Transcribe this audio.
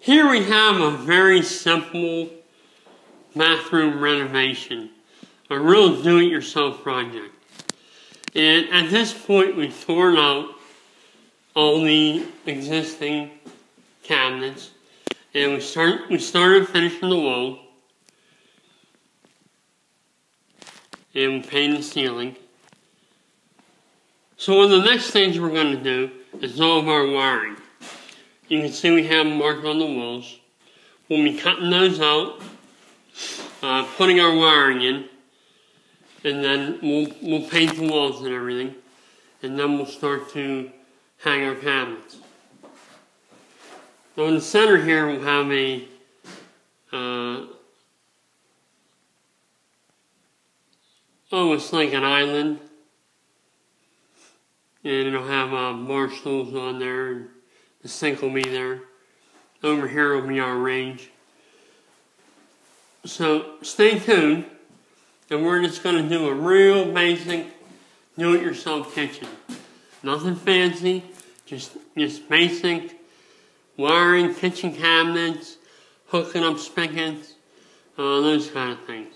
Here we have a very simple bathroom renovation, a real do-it-yourself project. And at this point, we've torn out all the existing cabinets, and we started finishing the wall, and we painted the ceiling. So one of the next things we're going to do is all of our wiring. You can see we have them marked on the walls. We'll be cutting those out, putting our wiring in, and then we'll paint the walls and everything, and then we'll start to hang our cabinets. Now in the center here we'll have a it's like an island, and it'll have bar stools on there, and the sink will be there. Over here will be our range. So stay tuned, and we're just going to do a real basic do-it-yourself kitchen. Nothing fancy, just basic wiring, kitchen cabinets, hooking up spigots, those kind of things.